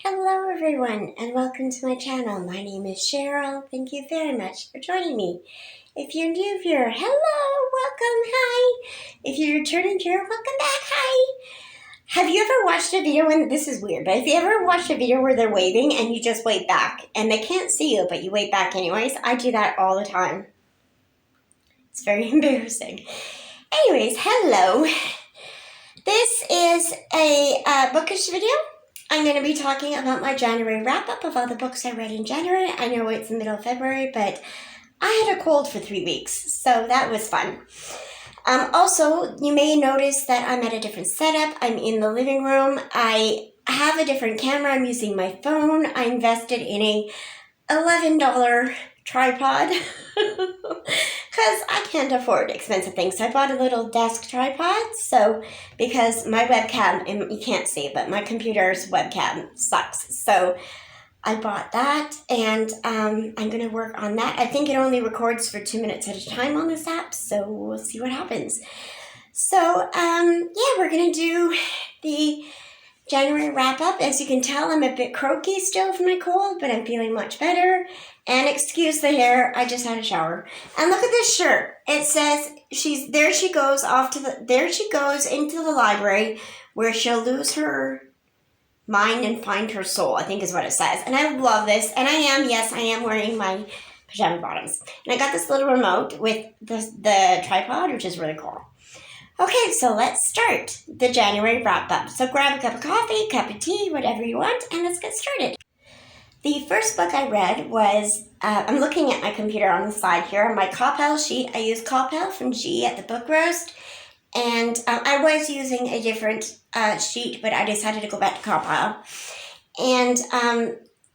Hello everyone and welcome to my channel. My name is Cheryl. Thank you very much for joining me. If you're a new viewer, hello, welcome, hi. If you're a returning viewer, welcome back, hi. Have you ever watched a video when, this is weird, but if you ever watched a video where they're waving and you just wave back and they can't see you but you wave back anyways? I do that all the time. It's very embarrassing. Anyways, hello. This is a bookish video. I'm going to be talking about my January wrap-up of all the books I read in January. I know it's the middle of February, but I had a cold for 3 weeks, so that was fun. Also, you may notice that I'm at a different setup. I'm in the living room. I have a different camera. I'm using my phone. I invested in a $11 tripod because I can't afford expensive things. So I bought a little desk tripod. So because my webcam, and you can't see, but my computer's webcam sucks. So I bought that and I'm going to work on that. I think it only records for 2 minutes at a time on this app. So we'll see what happens. So yeah, we're going to do the January wrap-up. As you can tell, I'm a bit croaky still from my cold, but I'm feeling much better. And excuse the hair, I just had a shower. And look at this shirt. It says there she goes into the library where she'll lose her mind and find her soul, I think is what it says. And I love this. And I am wearing my pajama bottoms. And I got this little remote with the tripod, which is really cool. Okay, so let's start the January wrap-up. So grab a cup of coffee, cup of tea, whatever you want, and let's get started. The first book I read was, I'm looking at my computer on the side here, on my Coppell sheet. I use Coppell from G at the Book Roast, and I was using a different sheet, but I decided to go back to Coppell. And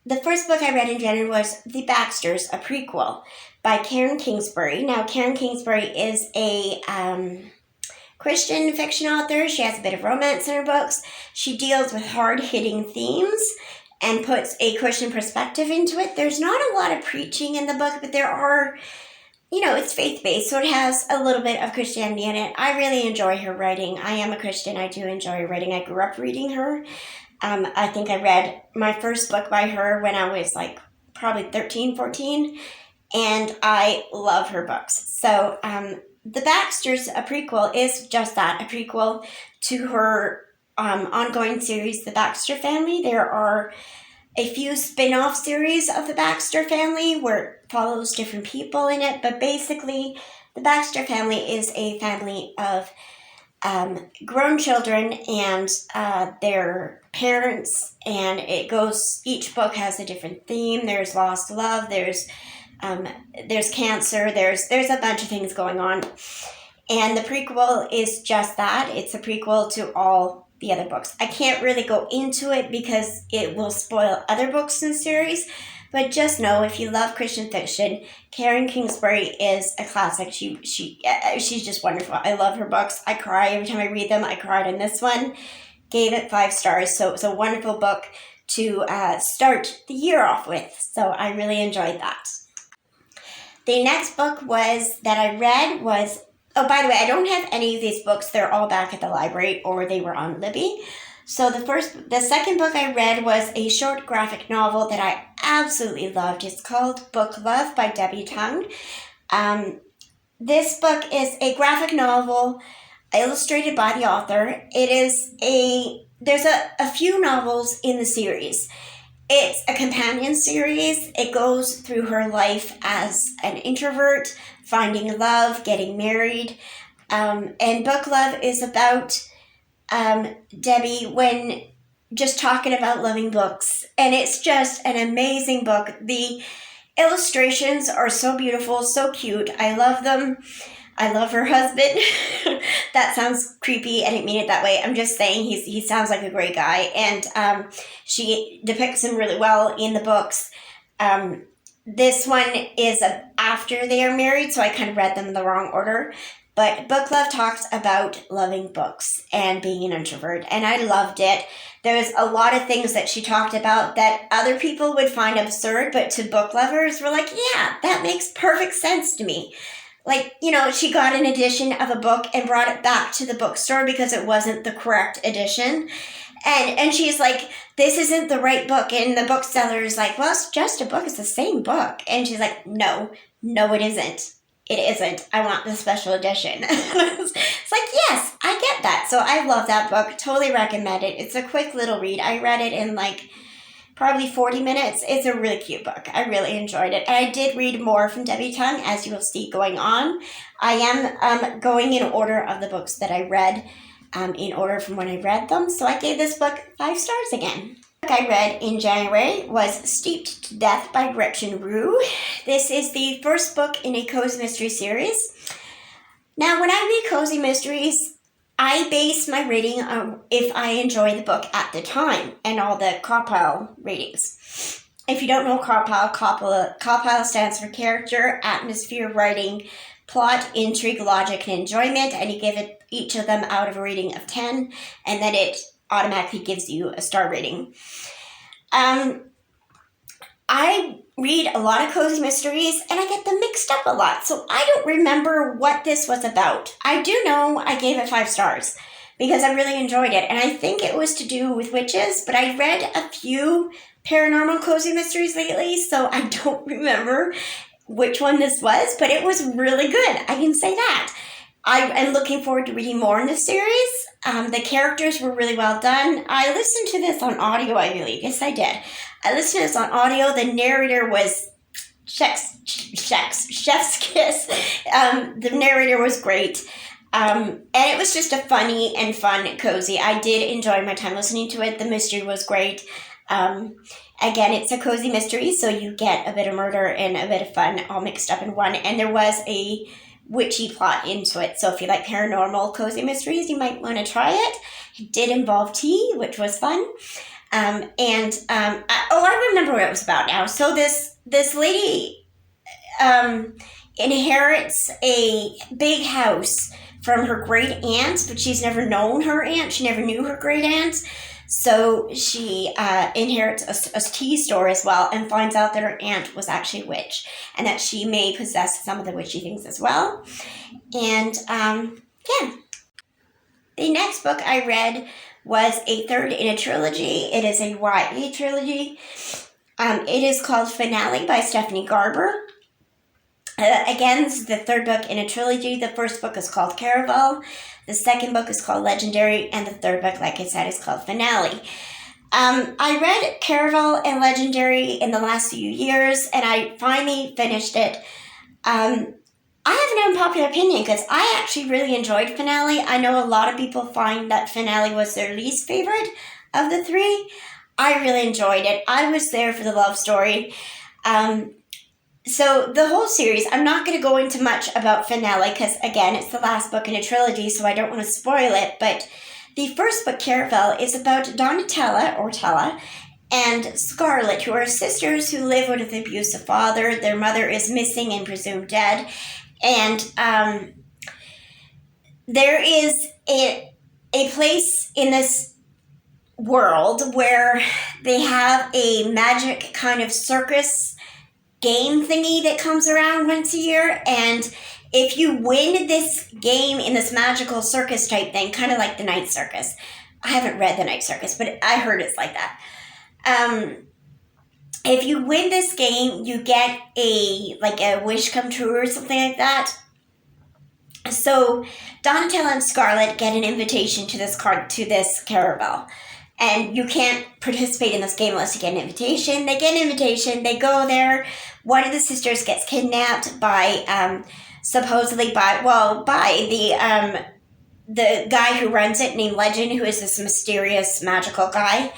the first book I read in January was The Baxters, a prequel by Kingsbury. Now, Kingsbury is a Christian fiction author. She has a bit of romance in her books. She deals with hard-hitting themes and puts a Christian perspective into it. There's not a lot of preaching in the book, but there are, it's faith-based, so it has a little bit of Christianity in it. I really enjoy her writing. I am a Christian. I do enjoy writing. I grew up reading her. I think I read my first book by her when I was probably 13, 14, and I love her books. So The Baxters, a prequel, is just that, a prequel to her ongoing series, The Baxter Family. There are a few spin-off series of The Baxter Family where it follows different people in it, but basically The Baxter Family is a family of grown children and their parents, and each book has a different theme. There's lost love, there's cancer, there's a bunch of things going on. And the prequel is just that. It's a prequel to all the other books. I can't really go into it because it will spoil other books in the series, but just know if you love Christian fiction, Kingsbury is a classic. She's just wonderful. I love her books. I cry every time I read them. I cried in this one. Gave it 5 stars. So it's a wonderful book to start the year off with. So I really enjoyed that. The next book that I read was, oh, by the way, I don't have any of these books. They're all back at the library or they were on Libby. So the second book I read was a short graphic novel that I absolutely loved. It's called Book Love by Debbie Tung. This book is a graphic novel illustrated by the author. There's a few novels in the series. It's a companion series. It goes through her life as an introvert, finding love, getting married. And Book Love is about Debbie when just talking about loving books. And it's just an amazing book. The illustrations are so beautiful, so cute. I love them. I love her husband. That sounds creepy. I didn't mean it that way. I'm just saying he sounds like a great guy. And she depicts him really well in the books. This one is after they are married, so I kind of read them in the wrong order. But Book Love talks about loving books and being an introvert, and I loved it. There's a lot of things that she talked about that other people would find absurd, but to book lovers were like, yeah, that makes perfect sense to me. She got an edition of a book and brought it back to the bookstore because it wasn't the correct edition. And she's like, this isn't the right book. And the bookseller is like, well, it's just a book. It's the same book. And she's like, no, it isn't. It isn't. I want the special edition. It's like, yes, I get that. So I love that book. Totally recommend it. It's a quick little read. I read it in like probably 40 minutes. It's a really cute book. I really enjoyed it. And I did read more from Debbie Tung, as you will see going on. I am going in order of the books that I read, in order from when I read them. So I gave this book 5 stars again. The book I read in January was Steeped to Death by Gretchen Rue. This is the first book in a cozy mystery series. Now, when I read cozy mysteries, I base my rating on if I enjoy the book at the time and all the Carpyle ratings. If you don't know Carpyle stands for character, atmosphere, writing, plot, intrigue, logic, and enjoyment, and you give it each of them out of a rating of 10, and then it automatically gives you a star rating. I read a lot of cozy mysteries, and I get them mixed up a lot, so I don't remember what this was about. I do know I gave it 5 stars because I really enjoyed it, and I think it was to do with witches, but I read a few paranormal cozy mysteries lately, so I don't remember which one this was, but it was really good. I can say that. I am looking forward to reading more in this series. The characters were really well done. I listened to this on audio, I believe. Yes, I did. I listened to this on audio. The narrator was chef's kiss. The narrator was great. And it was just a funny and fun cozy. I did enjoy my time listening to it. The mystery was great. Again, it's a cozy mystery, so you get a bit of murder and a bit of fun all mixed up in one. And there was a witchy plot into it. So if you like paranormal cozy mysteries, you might want to try it. It did involve tea, which was fun. I remember what it was about now. So this lady inherits a big house from her great aunt, but she's never known her aunt. She never knew her great aunt. So she inherits a tea store as well and finds out that her aunt was actually a witch and that she may possess some of the witchy things as well. And yeah. The next book I read was a third in a trilogy. It is a YA trilogy. It is called Finale by Stephanie Garber. Again, this is the third book in a trilogy. The first book is called Caraval. The second book is called Legendary. And the third book, like I said, is called Finale. I read Caraval and Legendary in the last few years, and I finally finished it. I have an unpopular opinion because I actually really enjoyed Finale. I know a lot of people find that Finale was their least favorite of the 3. I really enjoyed it. I was there for the love story. So the whole series, I'm not going to go into much about Finale because, again, it's the last book in a trilogy, so I don't want to spoil it. But the first book, Caraval, is about Donatella, and Scarlett, who are sisters who live with an abusive father. Their mother is missing and presumed dead. And there is a place in this world where they have a magic kind of circus game thingy that comes around once a year, and if you win this game in this magical circus type thing, kind of like the Night Circus. I haven't read the Night Circus, but I heard it's like that. If you win this game, you get a wish come true or something like that. So Donatella and Scarlett get an invitation to this Caraval. And you can't participate in this game unless you get an invitation. They get an invitation. They go there. One of the sisters gets kidnapped by the guy who runs it, named Legend, who is this mysterious magical guy.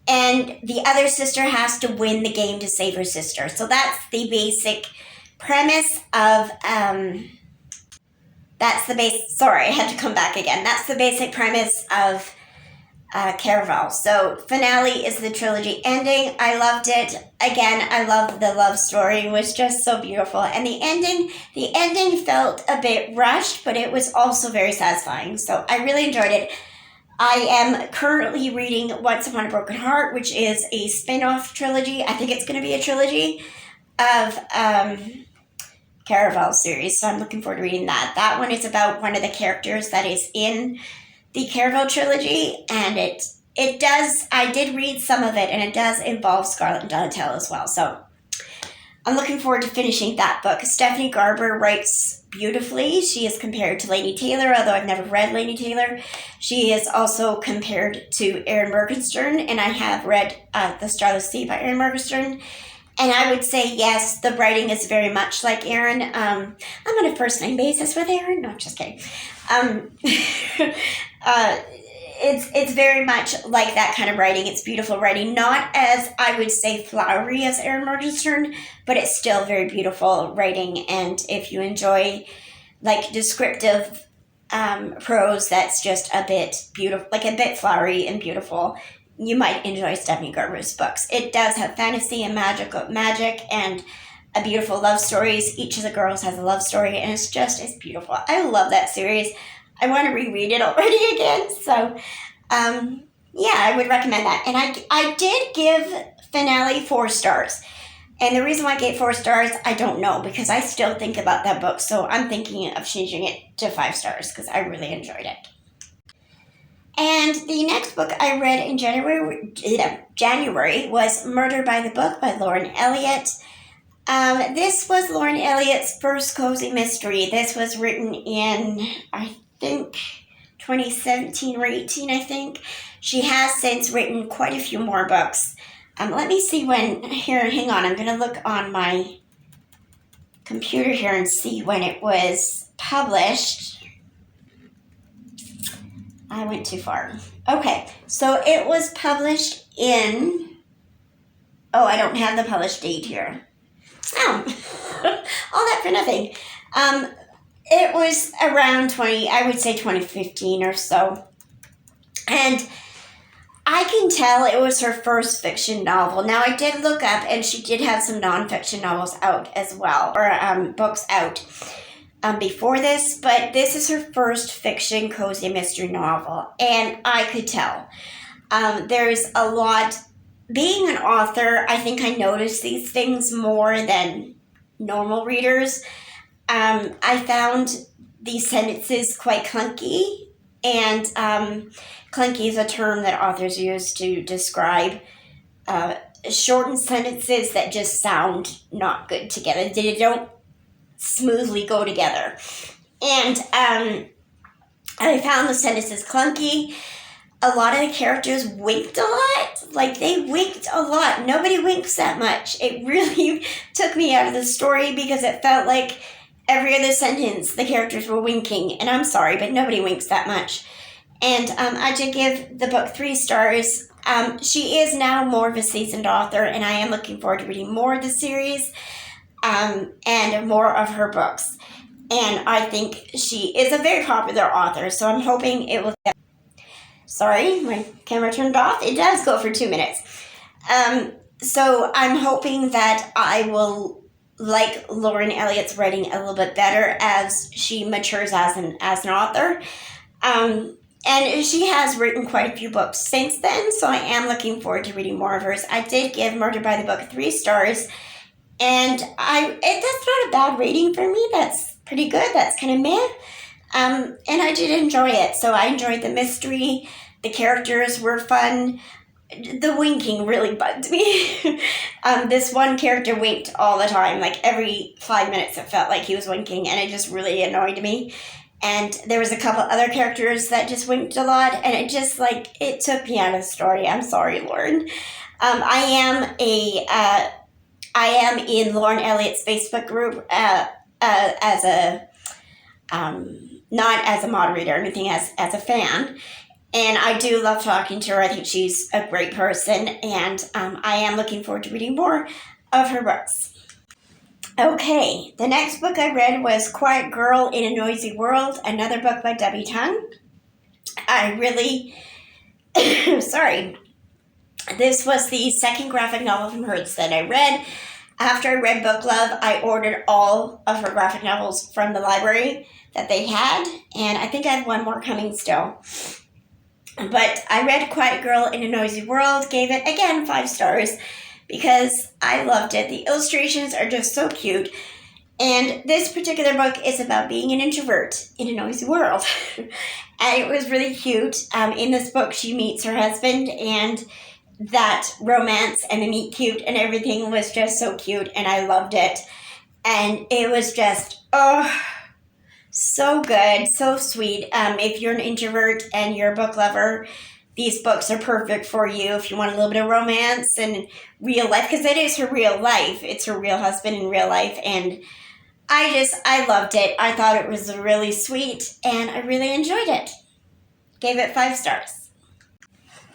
And the other sister has to win the game to save her sister. So that's the basic premise of sorry, I had to come back again. That's the basic premise of Caraval. So Finale is the trilogy ending. I loved it. Again, I loved the love story. It was just so beautiful. And the ending felt a bit rushed, but it was also very satisfying. So I really enjoyed it. I am currently reading Once Upon a Broken Heart, which is a spin-off trilogy. I think it's going to be a trilogy of Caraval series. So I'm looking forward to reading that. That one is about one of the characters that is in the Caraval trilogy, and I did read some of it, and it does involve Scarlett and Donatello as well. So I'm looking forward to finishing that book. Stephanie Garber writes beautifully. She is compared to Lady Taylor, although I've never read Lady Taylor. She is also compared to Erin Morgenstern, and I have read The Starless Sea by Erin Morgenstern. And I would say, yes, the writing is very much like Erin. I'm on a first-name basis with Erin. No, I'm just kidding. It's very much like that kind of writing. It's beautiful writing. Not as, I would say, flowery as Erin Morgenstern, but it's still very beautiful writing. And if you enjoy, like, descriptive prose that's just a bit beautiful, like a bit flowery and beautiful, you might enjoy Stephanie Garber's books. It does have fantasy and magic and a beautiful love stories. Each of the girls has a love story, and it's beautiful. I love that series. I want to reread it already again. So, yeah, I would recommend that. And I did give Finale 4 stars. And the reason why I gave 4 stars, I don't know, because I still think about that book. So I'm thinking of changing it to 5 stars because I really enjoyed it. And the next book I read in January was Murder by the Book by Lauren Elliott. This was Lauren Elliott's first cozy mystery. This was written in, I think, 2017 or 18, I think. She has since written quite a few more books. Let me see when, here, hang on, I'm going to look on my computer here and see when it was published. I went too far. Okay, so it was published in, I don't have the published date here. Oh, all that for nothing. It was around 2015 or so. And I can tell it was her first fiction novel. Now, I did look up, and she did have some nonfiction novels out as well, or books out before this, but this is her first fiction cozy mystery novel, and I could tell. There's a lot. Being an author, I think I notice these things more than normal readers. I found these sentences quite clunky, and clunky is a term that authors use to describe shortened sentences that just sound not good together. They don't smoothly go together. And I found the sentences clunky. A lot of the characters winked a lot. Like, they winked a lot. Nobody winks that much. It really took me out of the story because it felt like every other sentence the characters were winking. And I'm sorry, but nobody winks that much. And I did give the book 3 stars. She is now more of a seasoned author, and I am looking forward to reading more of the series and more of her books. And I think she is a very popular author, so I'm hoping it will... Sorry, my camera turned off. It does go for 2 minutes. So I'm hoping that I will like Lauren Elliott's writing a little bit better as she matures as an author. And she has written quite a few books since then, so I am looking forward to reading more of hers. I did give Murder by the Book 3 stars, and that's not a bad rating for me. That's pretty good. That's kind of meh. And I did enjoy it. So I enjoyed the mystery. The characters were fun. The winking really bugged me. This one character winked all the time. Like, every 5 minutes it felt like he was winking, and it just really annoyed me. And there was a couple other characters that just winked a lot, and it just, like, it took me out of the story. I'm sorry, Lauren. I am in Lauren Elliott's Facebook group as a not as a moderator or anything, as a fan. And I do love talking to her. I think she's a great person, and I am looking forward to reading more of her books. Okay, the next book I read was Quiet Girl in a Noisy World, another book by Debbie Tung. I really, sorry, this was the second graphic novel from hers that I read. After I read Book Love, I ordered all of her graphic novels from the library that they had, and I think I have one more coming still. But I read Quiet Girl in a Noisy World, gave it, again, 5 stars, because I loved it. The illustrations are just so cute. And this particular book is about being an introvert in a noisy world. And it was really cute. In this book, she meets her husband, and that romance and the meet cute and everything was just so cute, and I loved it. And it was just, so good, so sweet. If you're an introvert and you're a book lover, these books are perfect for you. If you want a little bit of romance and real life, because it is her real life. It's her real husband in real life, and I loved it. I thought it was really sweet, and I really enjoyed it. Gave it 5 stars.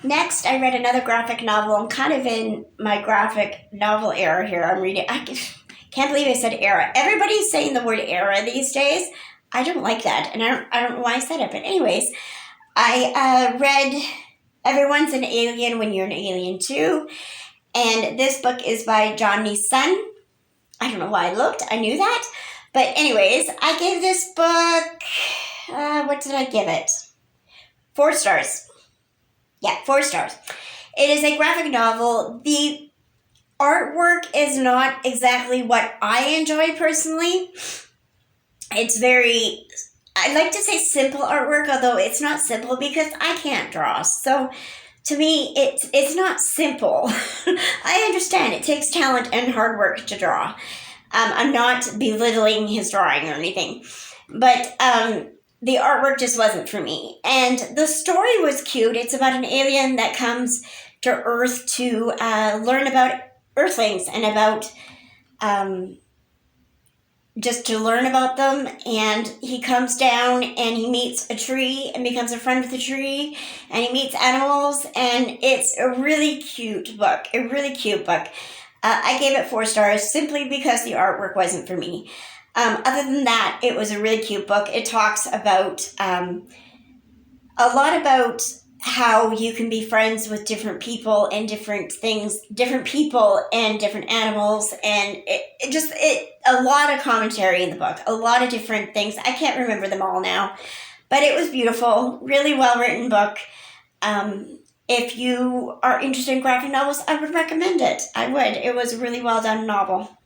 Next, I read another graphic novel. I'm kind of in my graphic novel era here. I'm reading. I can't believe I said era. Everybody's saying the word era these days. I don't like that, and I don't know why I said it. But anyways, I read Everyone's an Alien When You're an Alien Too, and this book is by Jomny's son. I don't know why I looked. I knew that. But anyways, I gave this book, what did I give it? 4 stars. Yeah, 4 stars. It is a graphic novel. The artwork is not exactly what I enjoy personally. It's very, I like to say simple artwork, although it's not simple because I can't draw. So to me, it's not simple. I understand it takes talent and hard work to draw. I'm not belittling his drawing or anything, but the artwork just wasn't for me. And the story was cute. It's about an alien that comes to Earth to learn about Earthlings and about just to learn about them. And he comes down and he meets a tree and becomes a friend with the tree, and he meets animals, and it's a really cute book. A really cute book. I gave it 4 stars simply because the artwork wasn't for me. Other than that, it was a really cute book. It talks about a lot about how you can be friends with different people and different things, different people and different animals, and it a lot of commentary in the book, a lot of different things. I can't remember them all now, but it was beautiful, really well written book. If you are interested in graphic novels, I would recommend it. I would. It was a really well done novel.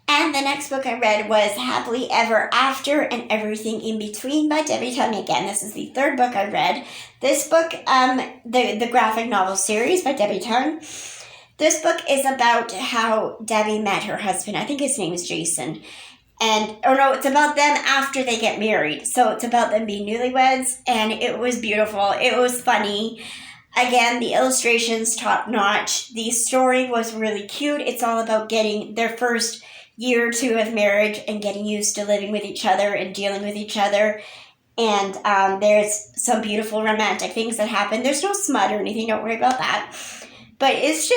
And the next book I read was Happily Ever After and Everything in Between by Debbie Tung again. This is the 3rd book I read. This book, the graphic novel series by Debbie Tung. This book is about how Debbie met her husband. I think his name is Jason. It's about them after they get married. So it's about them being newlyweds, and it was beautiful. It was funny. Again, the illustrations top notch. The story was really cute. It's all about getting their first year or 2 of marriage and getting used to living with each other and dealing with each other. And there's some beautiful romantic things that happen. There's no smut or anything. Don't worry about that. But it's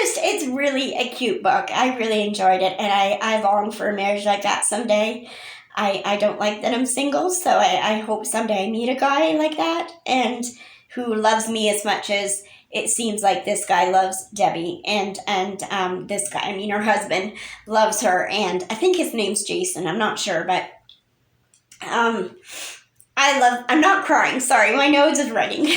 really a cute book. I really enjoyed it, and I long for a marriage like that someday. I don't like that I'm single, so I hope someday I meet a guy like that and who loves me as much as it seems like this guy loves Debbie, and this guy, her husband, loves her, and I think his name's Jason. I'm not sure, but I'm not crying. Sorry, my nose is running.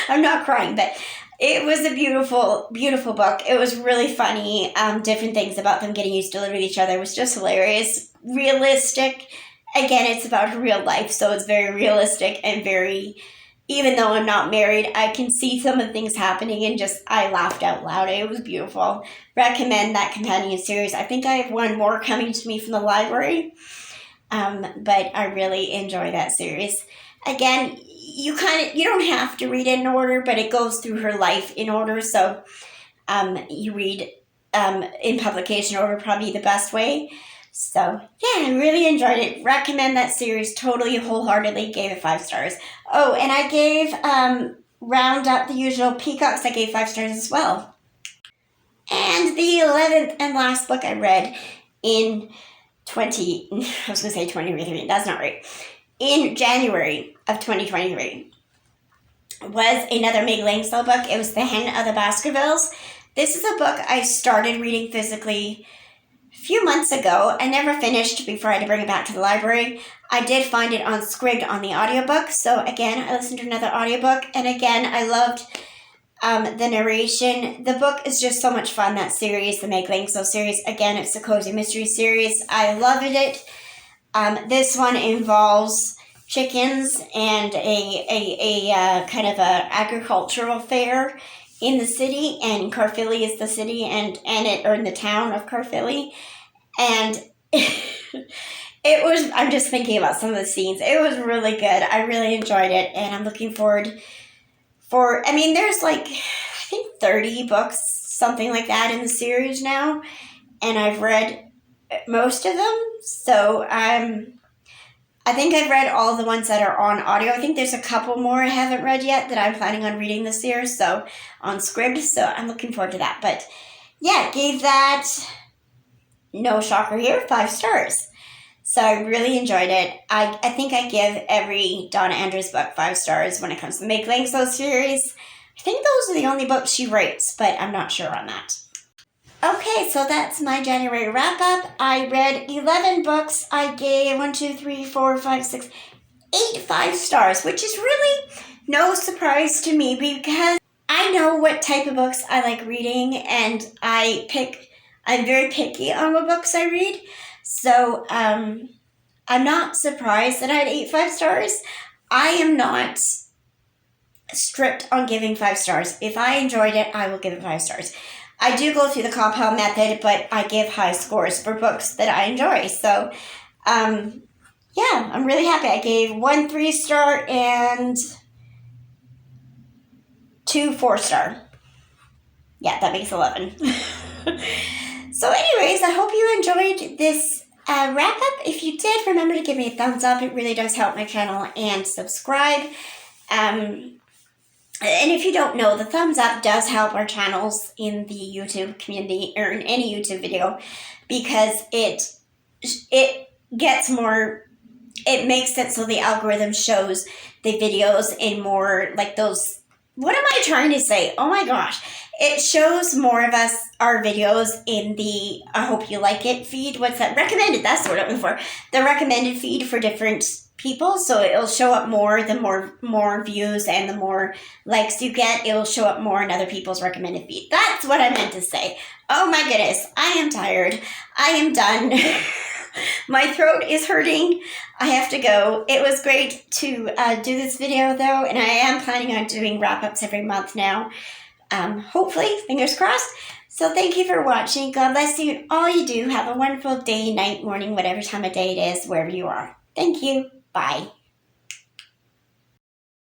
I'm not crying, but it was a beautiful, beautiful book. It was really funny. Different things about them getting used to living with each other was just hilarious. Realistic. Again, it's about real life, so it's very realistic and very, even though I'm not married, I can see some of the things happening and I laughed out loud. It was beautiful. Recommend that companion series. I think I have one more coming to me from the library, but I really enjoy that series. Again, you don't have to read it in order, but it goes through her life in order, so you read in publication order, probably the best way. So, yeah, I really enjoyed it. Recommend that series totally, wholeheartedly. Gave it 5 stars. Oh, and I gave Up The Usual Peacocks, I gave 5 stars as well. And the 11th and last book I read in 2023, that's not right, in January of 2023 was another Meg Langsdale book. It was The Hen of the Baskervilles. This is a book I started reading physically a few months ago. I never finished before I had to bring it back to the library. I did find it on Scribd on the audiobook. So again, I listened to another audiobook. And again, I loved The narration. The book is just so much fun, that series, the Meg Langso series. Again, it's a cozy mystery series. I loved it. This one involves chickens and a kind of a agricultural fair in the city, and Carfilly is the city, and or in the town of Carfilly. And it was, I'm just thinking about some of the scenes. It was really good. I really enjoyed it, and I'm looking forward I mean, there's like, I think 30 books, something like that, in the series now, and I've read most of them, so I think I've read all the ones that are on audio. I think there's a couple more I haven't read yet that I'm planning on reading this year, so on Scribd, so I'm looking forward to that. But yeah, gave that, no shocker here, 5 stars. So I really enjoyed it. I think I give every Donna Andrews book 5 stars when it comes to the Meg Langso series. I think those are the only books she writes, but I'm not sure on that. Okay, so that's my January wrap-up. I read 11 books. I gave 1, 2, 3, 4, 5, 6, 8 5 stars, which is really no surprise to me because I know what type of books I like reading, and I'm very picky on what books I read. So I'm not surprised that I had 8 5 stars. I am not strict on giving 5 stars. If I enjoyed it, I will give it 5 stars. I do go through the compound method, but I give high scores for books that I enjoy. So, yeah, I'm really happy. I gave 1 3-star and 2 4-star. Yeah, that makes 11. So anyways, I hope you enjoyed this wrap-up. If you did, remember to give me a thumbs up. It really does help my channel, and subscribe. And if you don't know, the thumbs up does help our channels in the YouTube community, or in any YouTube video, because it gets more, it makes it so the algorithm shows the videos in more, like those, what am I trying to say? Oh my gosh. It shows more of our videos in the I hope you like it feed. What's that? Recommended, that's what I'm looking for. The recommended feed for different people. So it'll show up more, the more views and the more likes you get, it'll show up more in other people's recommended feed. That's what I meant to say. Oh my goodness, I am tired. I am done. My throat is hurting. I have to go. It was great to do this video though, and I am planning on doing wrap-ups every month now. Hopefully, fingers crossed. So thank you for watching. God bless you in all you do. Have a wonderful day, night, morning, whatever time of day it is, wherever you are. Thank you. Bye.